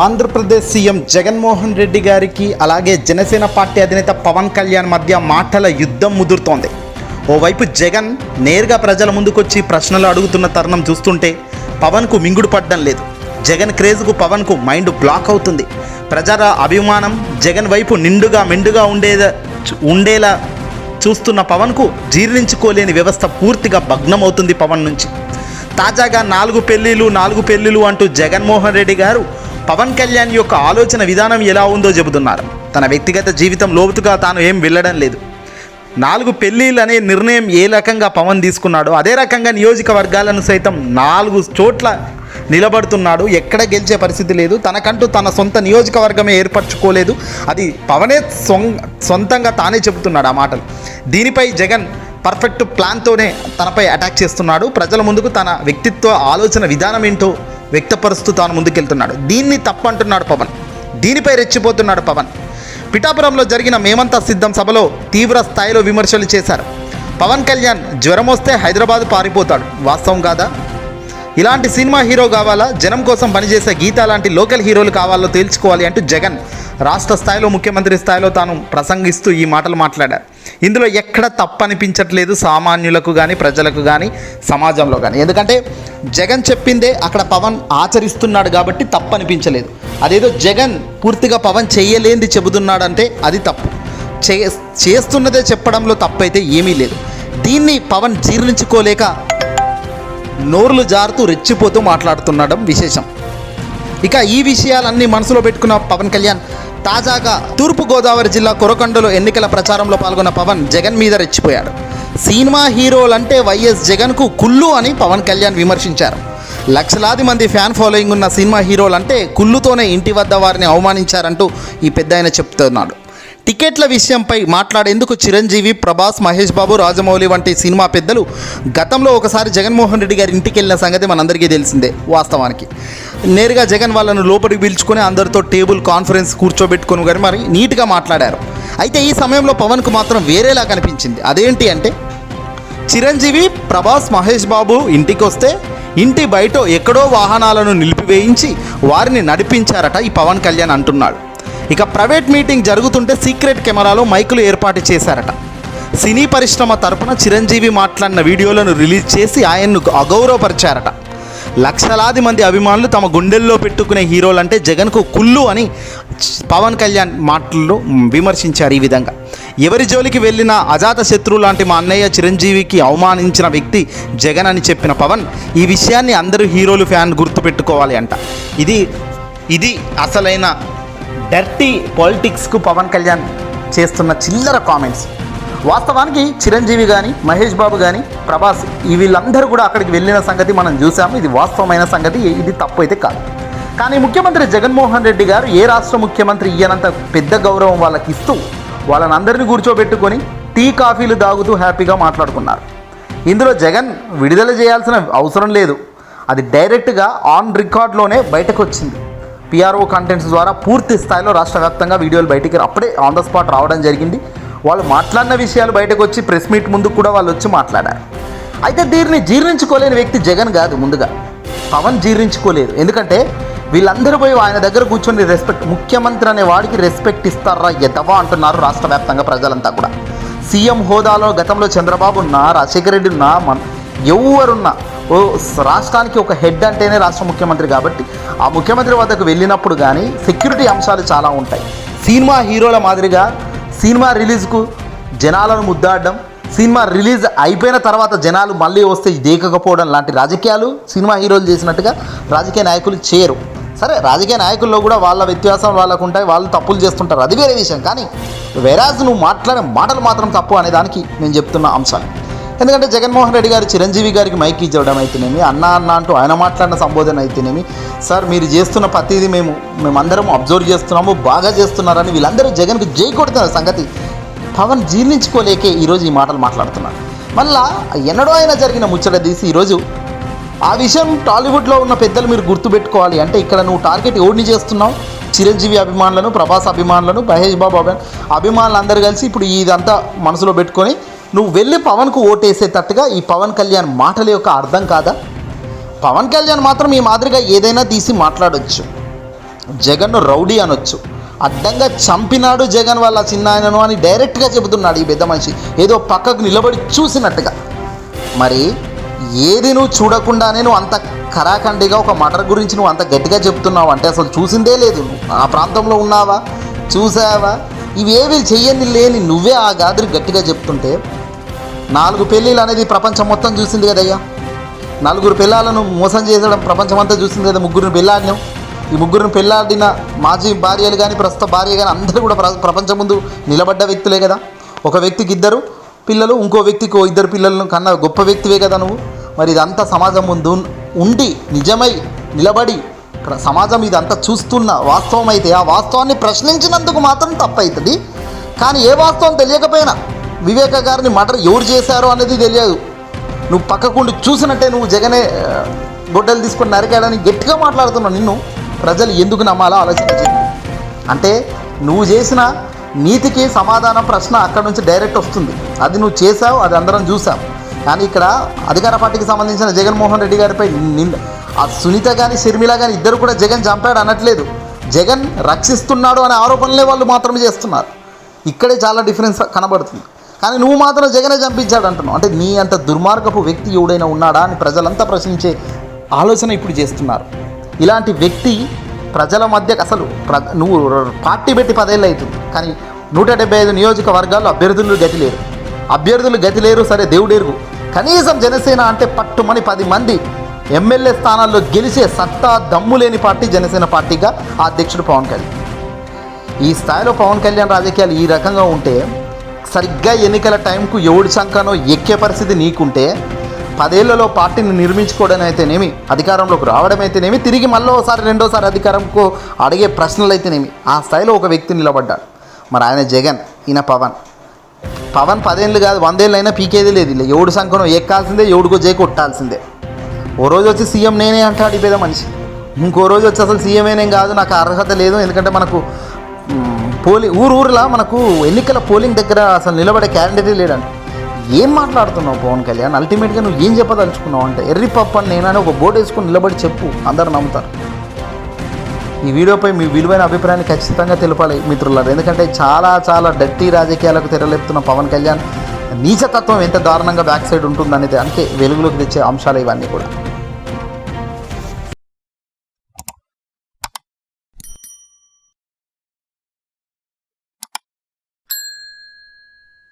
Andhra Pradesh CM Jaganmohan Reddy గారికి అలాగే Janasena party అధినేత పవన్ కళ్యాణ్ మధ్య మాటల యుద్ధం ముదురుతోంది. ఓవైపు జగన్ నేరుగా ప్రజల ముందుకొచ్చి ప్రశ్నలు అడుగుతున్న తరుణం చూస్తుంటే పవన్కు మింగుడు పడడం లేదు. జగన్ క్రేజ్కు పవన్కు మైండ్ బ్లాక్ అవుతుంది. ప్రజల అభిమానం జగన్ వైపు మెండుగా ఉండేలా చూస్తున్న పవన్కు జీర్ణించుకోలేని వ్యవస్థ పూర్తిగా భగ్నమవుతుంది పవన్ నుంచి. తాజాగా 4 పెళ్ళిళ్ళు అంటూ జగన్మోహన్ రెడ్డి గారు పవన్ కళ్యాణ్ యొక్క ఆలోచన విధానం ఎలా ఉందో చెబుతున్నారు. తన వ్యక్తిగత జీవితం లోతుగా తాను ఏం వెళ్ళడం లేదు. 4 పెళ్ళిళ్ళు అనే నిర్ణయం ఏ రకంగా పవన్ తీసుకున్నాడో అదే రకంగా నియోజకవర్గాలను సైతం 4 చోట్ల నిలబడుతున్నాడు. ఎక్కడ గెలిచే పరిస్థితి లేదు. తనకంటూ తన సొంత నియోజకవర్గమే ఏర్పరచుకోలేదు. అది పవనే సొంతంగా తానే చెబుతున్నాడు ఆ మాటలు. దీనిపై జగన్ పర్ఫెక్ట్ ప్లాన్తోనే తనపై అటాక్ చేస్తున్నాడు. ప్రజల ముందుకు తన వ్యక్తిత్వ ఆలోచన విధానం ఏంటో వ్యక్తపరుస్తూ తాను ముందుకెళ్తున్నాడు. దీన్ని తప్పంటున్నాడు పవన్. దీనిపై రెచ్చిపోతున్నాడు పవన్. పిఠాపురంలో జరిగిన మేమంతా సిద్ధం సభలో తీవ్ర స్థాయిలో విమర్శలు చేశారు. పవన్ కళ్యాణ్ జ్వరం వస్తే హైదరాబాద్ పారిపోతాడు, వాస్తవం కాదా? ఇలాంటి సినిమా హీరో కావాలా, జనం కోసం పనిచేసే గీత లాంటి లోకల్ హీరోలు కావాలో తేల్చుకోవాలి అంటూ జగన్ రాష్ట్ర స్థాయిలో ముఖ్యమంత్రి స్థాయిలో తాను ప్రసంగిస్తూ ఈ మాటలు మాట్లాడారు. ఇందులో ఎక్కడ తప్పనిపించట్లేదు సామాన్యులకు కానీ ప్రజలకు కానీ సమాజంలో కానీ. ఎందుకంటే జగన్ చెప్పిందే అక్కడ పవన్ ఆచరిస్తున్నాడు కాబట్టి తప్పనిపించలేదు. అదేదో జగన్ పూర్తిగా పవన్ చేయలేంది చెబుతున్నాడంటే అది తప్పు. చేస్తున్నదే చెప్పడంలో తప్పైతే ఏమీ లేదు. దీన్ని పవన్ జీర్ణించుకోలేక నోర్లు జారుతూ రెచ్చిపోతూ మాట్లాడుతుండడం విశేషం. ఇక ఈ విషయాలన్నీ మనసులో పెట్టుకున్న పవన్ కళ్యాణ్ తాజాగా తూర్పుగోదావరి జిల్లా కొరకొండలో ఎన్నికల ప్రచారంలో పాల్గొన్న పవన్ జగన్ మీద రెచ్చిపోయాడు. సినిమా హీరోలంటే వైఎస్ జగన్కు కుళ్ళు అని పవన్ కళ్యాణ్ విమర్శించారు. లక్షలాది మంది ఫ్యాన్ ఫాలోయింగ్ ఉన్న సినిమా హీరోలంటే కుళ్ళుతోనే ఇంటి వద్ద వారిని అవమానించారంటూ ఈ పెద్దాయన చెప్తున్నాడు. టికెట్ల విషయంపై మాట్లాడేందుకు చిరంజీవి, ప్రభాస్, మహేష్ బాబు, రాజమౌళి వంటి సినిమా పెద్దలు గతంలో ఒకసారి జగన్మోహన్ రెడ్డి గారి ఇంటికి వెళ్ళిన సంగతి మనందరికీ తెలిసిందే. వాస్తవానికి నేరుగా జగన్ వాళ్ళను లోపలికి పిలుచుకొని అందరితో టేబుల్ కాన్ఫరెన్స్ కూర్చోబెట్టుకొని కానీ మరి నీట్గా మాట్లాడారు. అయితే ఈ సమయంలో పవన్కు మాత్రం వేరేలా కనిపించింది. అదేంటి అంటే చిరంజీవి, ప్రభాస్, మహేష్ బాబు ఇంటికి వస్తే ఇంటి బయట ఎక్కడో వాహనాలను నిలిపివేయించి వారిని నడిపించారట ఈ పవన్ కళ్యాణ్ అంటున్నాడు. ఇక ప్రైవేట్ మీటింగ్ జరుగుతుంటే సీక్రెట్ కెమెరాలో మైకులు ఏర్పాటు చేశారట. సినీ పరిశ్రమ తరపున చిరంజీవి మాట్లాడిన వీడియోలను రిలీజ్ చేసి ఆయన్ను అగౌరవపరిచారట. లక్షలాది మంది అభిమానులు తమ గుండెల్లో పెట్టుకునే హీరోలంటే జగన్కు కుళ్ళు అని పవన్ కళ్యాణ్ మాటల్లో విమర్శించారు. ఈ విధంగా ఎవరి జోలికి వెళ్ళినా అజాత శత్రువు లాంటి మా అన్నయ్య చిరంజీవికి అవమానించిన వ్యక్తి జగన్ అని చెప్పిన పవన్ ఈ విషయాన్ని అందరూ హీరోలు ఫ్యాన్ గుర్తుపెట్టుకోవాలి అంట. ఇది అసలైన డర్టీ పాలిటిక్స్కు పవన్ కళ్యాణ్ చేస్తున్న చిల్లర కామెంట్స్. వాస్తవానికి చిరంజీవి కానీ, మహేష్ బాబు కానీ, ప్రభాస్ వీళ్ళందరూ కూడా అక్కడికి వెళ్ళిన సంగతి మనం చూసాము. ఇది వాస్తవమైన సంగతి, ఇది తప్పు అయితే కాదు. కానీ ముఖ్యమంత్రి జగన్మోహన్ రెడ్డి గారు ఏ రాష్ట్ర ముఖ్యమంత్రి ఇయ్యనంత పెద్ద గౌరవం వాళ్ళకి ఇస్తూ వాళ్ళని అందరినీ కూర్చోబెట్టుకొని టీ కాఫీలు తాగుతూ హ్యాపీగా మాట్లాడుకున్నారు. ఇందులో జగన్ విడుదల చేయాల్సిన అవసరం లేదు. అది డైరెక్ట్గా ఆన్ రికార్డ్లోనే బయటకు వచ్చింది. పిఆర్ఓ కంటెంట్స్ ద్వారా పూర్తి స్థాయిలో రాష్ట్ర వ్యాప్తంగా వీడియోలు బయటికి అప్పుడే ఆన్ ద స్పాట్ రావడం జరిగింది. వాళ్ళు మాట్లాడిన విషయాలు బయటకు వచ్చి ప్రెస్ మీట్ ముందు కూడా వాళ్ళు వచ్చి మాట్లాడారు. అయితే దీన్ని జీర్ణించుకోలేని వ్యక్తి జగన్ కాదు, ముందుగా పవన్ జీర్ణించుకోలేదు. ఎందుకంటే వీళ్ళందరూ పోయి ఆయన దగ్గర కూర్చొని ముఖ్యమంత్రి అనే వాడికి రెస్పెక్ట్ ఇస్తారా ఎదవా అంటున్నారు రాష్ట్ర వ్యాప్తంగా ప్రజలంతా కూడా. సీఎం హోదాలో గతంలో చంద్రబాబు ఉన్నా, రాజశేఖర రెడ్డి ఉన్నా, ఎవరున్నా రాష్ట్రానికి ఒక హెడ్ అంటేనే రాష్ట్ర ముఖ్యమంత్రి. కాబట్టి ఆ ముఖ్యమంత్రి వద్దకు వెళ్ళినప్పుడు కానీ సెక్యూరిటీ అంశాలు చాలా ఉంటాయి. సినిమా హీరోల మాదిరిగా సినిమా రిలీజ్కు జనాలను ముద్దాడడం, సినిమా రిలీజ్ అయిపోయిన తర్వాత జనాలు మళ్ళీ వస్తే దేకకపోవడం లాంటి రాజకీయాలు సినిమా హీరోలు చేసినట్టుగా రాజకీయ నాయకులు చేయరు. సరే, రాజకీయ నాయకుల్లో కూడా వాళ్ళ వ్యత్యాసం వాళ్ళకు ఉంటాయి, వాళ్ళు తప్పులు చేస్తుంటారు, అది వేరే విషయం. కానీ వెరాజ్ నువ్వు మాట్లాడే మాటలు మాత్రం తప్పు అనే దానికి నేను చెప్తున్న అంశాలు. ఎందుకంటే జగన్మోహన్ రెడ్డి గారు చిరంజీవి గారికి మైక్ ఇచ్చడం అయితేనేమి, అన్న అంటూ ఆయన మాట్లాడిన సంబోధన అయితేనేమి, సార్ మీరు చేస్తున్న ప్రతిదీ మేమందరం అబ్జర్వ్ చేస్తున్నాము, బాగా చేస్తున్నారని వీళ్ళందరూ జగన్కి జై కొడుతున్న సంగతి పవన్ జీర్ణించుకోలేకే ఈరోజు ఈ మాటలు మాట్లాడుతున్నారు. మళ్ళా ఎన్నడో అయినా జరిగిన ముచ్చట తీసి ఈరోజు ఆ విషయం టాలీవుడ్లో ఉన్న పెద్దలు మీరు గుర్తుపెట్టుకోవాలి. అంటే ఇక్కడ నువ్వు టార్గెట్ ఎవరిని చేస్తున్నావు? చిరంజీవి అభిమానులను, ప్రభాస్ అభిమానులను, మహేష్ బాబు అభిమానులు అందరూ కలిసి ఇప్పుడు ఇదంతా మనసులో పెట్టుకొని నువ్వు వెళ్ళి పవన్కు ఓటేసేటట్టుగా ఈ పవన్ కళ్యాణ్ మాటల యొక్క అర్థం కాదా? పవన్ కళ్యాణ్ మాత్రం ఈ మాదిరిగా ఏదైనా తీసి మాట్లాడవచ్చు. జగన్ను రౌడీ అనొచ్చు, అడ్డంగా చంపినాడు జగన్ వాళ్ళ చిన్నాయనను అని డైరెక్ట్గా చెబుతున్నాడు ఈ పెద్ద మనిషి, ఏదో పక్కకు నిలబడి చూసినట్టుగా. మరి ఏది నువ్వు చూడకుండానే నువ్వు అంత కరాఖండిగా ఒక మర్డర్ గురించి నువ్వు అంత గట్టిగా చెప్తున్నావు అంటే అసలు చూసిందే లేదు. నువ్వు ఆ ప్రాంతంలో ఉన్నావా, చూసావా? ఇవేవి చెయ్యని లేని నువ్వే ఆ గాదిరి గట్టిగా చెప్తుంటే 4 పెళ్ళిళ్ళు అనేది ప్రపంచం మొత్తం చూసింది కదయ్యా. 4 పిల్లలను మోసం చేసడం ప్రపంచం అంతా చూసింది కదా. 3 పెళ్ళాడినాం. ఈ 3 పెళ్ళాడిన మాజీ భార్యలు కానీ ప్రస్తుత భార్య కానీ అందరూ కూడా ప్రపంచం ముందు నిలబడ్డ వ్యక్తులే కదా. ఒక వ్యక్తికి 2 పిల్లలు, ఇంకో వ్యక్తికి 2 పిల్లలను కన్నా గొప్ప వ్యక్తివే కదా నువ్వు. మరి ఇదంతా సమాజం ముందు ఉండి నిజమై నిలబడి సమాజం ఇదంతా చూస్తున్న వాస్తవం అయితే ఆ వాస్తవాన్ని ప్రశ్నించినందుకు మాత్రం తప్పవుతుంది. కానీ ఏ వాస్తవం తెలియకపోయినా వివేక గారిని మర్డర్ ఎవరు చేశారో అనేది తెలియదు. నువ్వు పక్కకుండి చూసినట్టే నువ్వు జగనే గొడ్డలు తీసుకొని నరికాడని గట్టిగా మాట్లాడుతున్నావు. నిన్ను ప్రజలు ఎందుకు నమ్మాలో ఆలోచన చేయండి. అంటే నువ్వు చేసిన నీతికి సమాధానం ప్రశ్న అక్కడ నుంచి డైరెక్ట్ వస్తుంది. అది నువ్వు చేసావు, అది అందరం చూసాం. కానీ ఇక్కడ అధికార పార్టీకి సంబంధించిన జగన్మోహన్ రెడ్డి గారిపై ఆ సునీత కానీ షర్మిల కానీ ఇద్దరు కూడా జగన్ చంపాడు అనట్లేదు, జగన్ రక్షిస్తున్నాడు అనే ఆరోపణలే వాళ్ళు మాత్రమే చేస్తున్నారు. ఇక్కడే చాలా డిఫరెన్స్ కనబడుతుంది. కానీ నువ్వు మాత్రం జగనే చంపించాడు అంటున్నావు. అంటే నీ అంత దుర్మార్గపు వ్యక్తి ఎవడైనా ఉన్నాడా అని ప్రజలంతా ప్రశ్నించే ఆలోచన ఇప్పుడు చేస్తున్నారు. ఇలాంటి వ్యక్తి ప్రజల మధ్య అసలు నువ్వు పార్టీ పెట్టి 10 ఏళ్ళు అవుతుంది, కానీ 175 నియోజకవర్గాల్లో అభ్యర్థులు గతి లేరు. సరే దేవుడెరుగు, కనీసం జనసేన అంటే పట్టుమని 10 మంది ఎమ్మెల్యే స్థానాల్లో గెలిచే సత్తా దమ్ము లేని పార్టీ జనసేన పార్టీగా ఆ అధ్యక్షుడు పవన్ కళ్యాణ్. ఈ స్థాయిలో పవన్ కళ్యాణ్ రాజకీయాలు ఈ రకంగా ఉంటే సరిగ్గా ఎన్నికల టైంకు ఎవడి చంకనో ఎక్కే పరిస్థితి నీకుంటే 10 ఏళ్లలో పార్టీని నిర్మించుకోవడం అయితేనేమి, అధికారంలోకి రావడం అయితేనేమి, తిరిగి మళ్ళీ రెండోసారి అధికారంకు అడిగే ప్రశ్నలు అయితేనేమి, ఆ స్థాయిలో ఒక వ్యక్తి నిలబడ్డాడు. మరి ఆయన జగన్, ఈయన పవన్ 10 ఏళ్ళు కాదు 100 ఏళ్ళు అయినా పీకేది లేదు. ఇలా ఎవడు సంకనం ఎక్కాల్సిందే, ఎవడికో జే కొట్టాల్సిందే. ఓ రోజు వచ్చి సీఎం నేనే అంటాడు ఈ పేద మనిషి, ఇంకో రోజు వచ్చి అసలు సీఎంఏనేం కాదు, నాకు అర్హత లేదు, ఎందుకంటే మనకు ఊరులా మనకు ఎన్నికల పోలింగ్ దగ్గర అసలు నిలబడే క్యాండిడేట్ లేడంట. ఏం మాట్లాడుతున్నావు పవన్ కళ్యాణ్? అల్టిమేట్గా నువ్వు ఏం చెప్పదలుచుకున్నావు అంటే ఎర్రి పప్పు అని నేనని ఒక బోర్డు వేసుకొని నిలబడి చెప్పు, అందరూ నమ్ముతారు. ఈ వీడియోపై మీ విలువైన అభిప్రాయాన్ని ఖచ్చితంగా తెలపాలి మిత్రులారు. ఎందుకంటే చాలా డర్టీ రాజకీయాలకు తెరలేపుతున్న పవన్ కళ్యాణ్ నీచతత్వం ఎంత దారుణంగా బ్యాక్ సైడ్ ఉంటుందనేది అందుకే వెలుగులోకి తెచ్చే అంశాలు ఇవన్నీ కూడా.